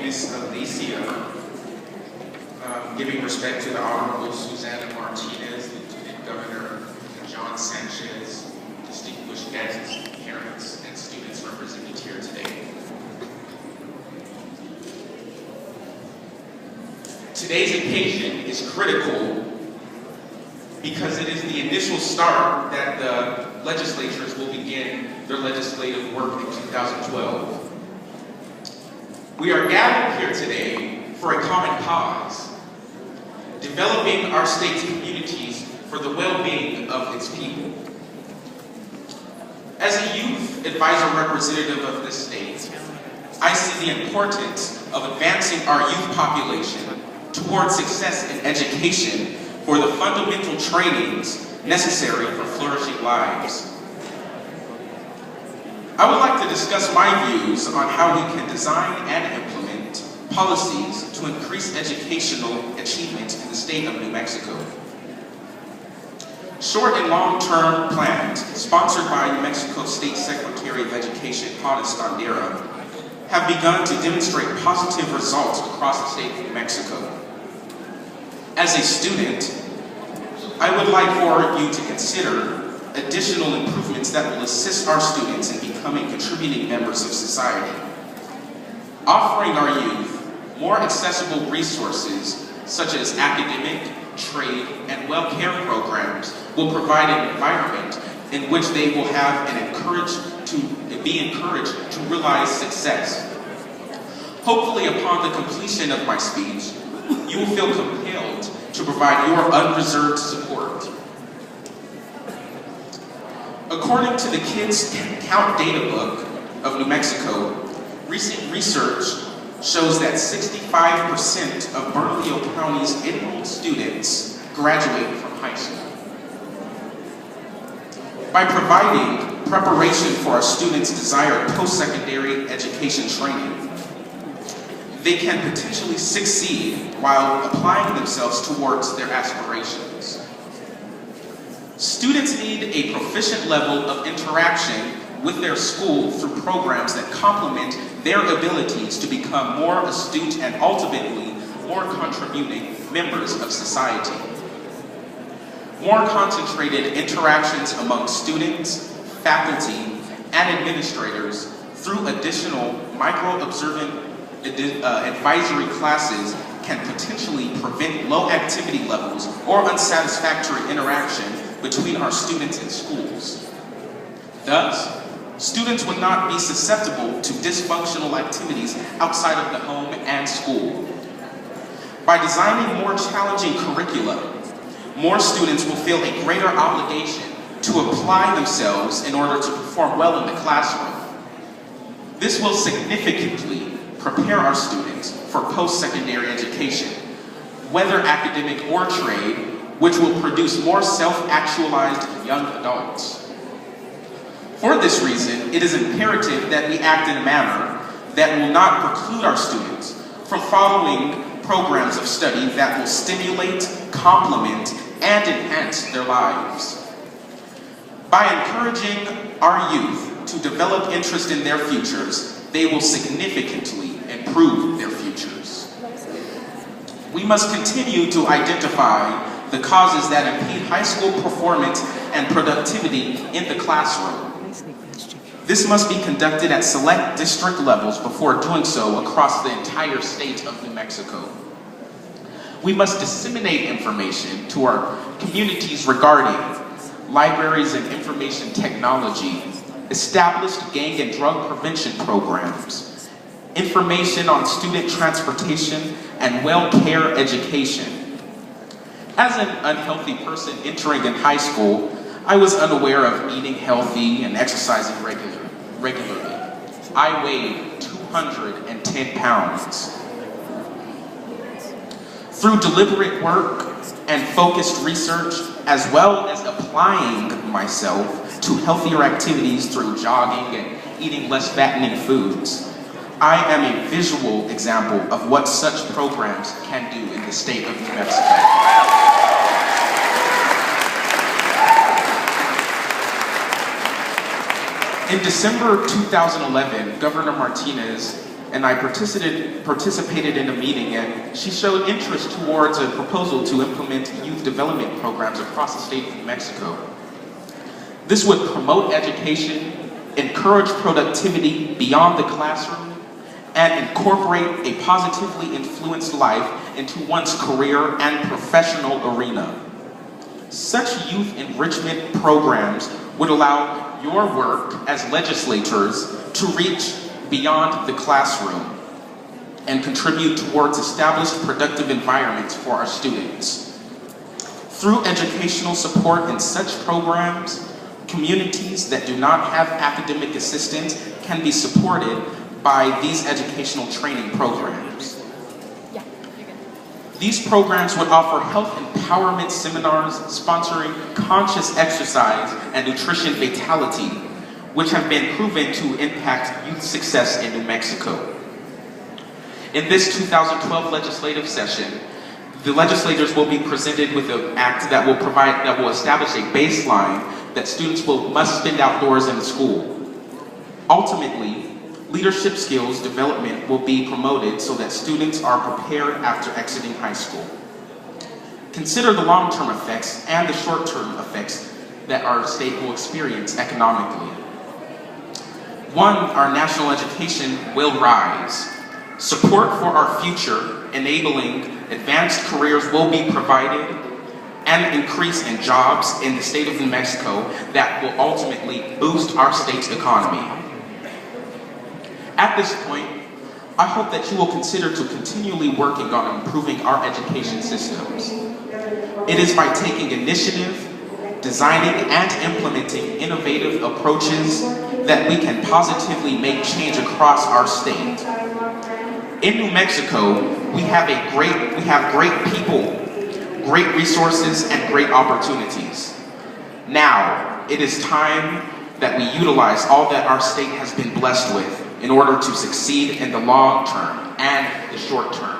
Miss Alicia, giving respect to the Honorable Susana Martinez, Lieutenant Governor John Sanchez, distinguished guests, parents, and students represented here today. Today's occasion is critical because it is the initial start that the legislatures will begin their legislative work in 2012. We are gathered here today for a common cause, developing our state's communities for the well-being of its people. As a youth advisor representative of this state, I see the importance of advancing our youth population towards success in education for the fundamental trainings necessary for flourishing lives. I would like to discuss my views on how we can design and implement policies to increase educational achievement in the state of New Mexico. Short and long-term plans, sponsored by New Mexico State Secretary of Education, Paul Estandera, have begun to demonstrate positive results across the state of New Mexico. As a student, I would like for you to consider additional improvements that will assist our students in becoming contributing members of society. Offering our youth more accessible resources such as academic, trade, and well-care programs will provide an environment in which they will have be encouraged to realize success. Hopefully, upon the completion of my speech, you will feel compelled to provide your unreserved support. According to the Kids Count Data Book of New Mexico, recent research shows that 65% of Bernalillo County's enrolled students graduate from high school. By providing preparation for our students' desired post-secondary education training, they can potentially succeed while applying themselves towards their aspirations. Students need a proficient level of interaction with their school through programs that complement their abilities to become more astute and ultimately more contributing members of society. More concentrated interactions among students, faculty, and administrators through additional micro-observant advisory classes can potentially prevent low activity levels or unsatisfactory interaction between our students and schools. Thus, students would not be susceptible to dysfunctional activities outside of the home and school. By designing more challenging curricula, more students will feel a greater obligation to apply themselves in order to perform well in the classroom. This will significantly prepare our students for post-secondary education, whether academic or trade, which will produce more self-actualized young adults. For this reason, it is imperative that we act in a manner that will not preclude our students from following programs of study that will stimulate, complement, and enhance their lives. By encouraging our youth to develop interest in their futures, they will significantly improve their futures. We must continue to identify the causes that impede high school performance and productivity in the classroom. This must be conducted at select district levels before doing so across the entire state of New Mexico. We must disseminate information to our communities regarding libraries and information technology, established gang and drug prevention programs, information on student transportation and well-care education. As an unhealthy person entering in high school, I was unaware of eating healthy and exercising regularly. I weighed 210 pounds. Through deliberate work and focused research, as well as applying myself to healthier activities through jogging and eating less fattening foods, I am a visual example of what such programs can do in the state of New Mexico. In December 2011, Governor Martinez and I participated in a meeting, and she showed interest towards a proposal to implement youth development programs across the state of New Mexico. This would promote education, encourage productivity beyond the classroom, and incorporate a positively influenced life into one's career and professional arena. Such youth enrichment programs would allow your work as legislators to reach beyond the classroom and contribute towards established productive environments for our students. Through educational support in such programs, communities that do not have academic assistance can be supported by these educational training programs. These programs would offer health empowerment seminars sponsoring conscious exercise and nutrition vitality, which have been proven to impact youth success in New Mexico. In this 2012 legislative session, the legislators will be presented with an act that will establish a baseline that students must spend outdoors in the school. Ultimately, leadership skills development will be promoted so that students are prepared after exiting high school. Consider the long-term effects and the short-term effects that our state will experience economically. One, our national education will rise. Support for our future, enabling advanced careers will be provided, and an increase in jobs in the state of New Mexico that will ultimately boost our state's economy. At this point, I hope that you will consider to continually working on improving our education systems. It is by taking initiative, designing and implementing innovative approaches that we can positively make change across our state. In New Mexico, we have great people, great resources, and great opportunities. Now, it is time that we utilize all that our state has been blessed with in order to succeed in the long term and the short term.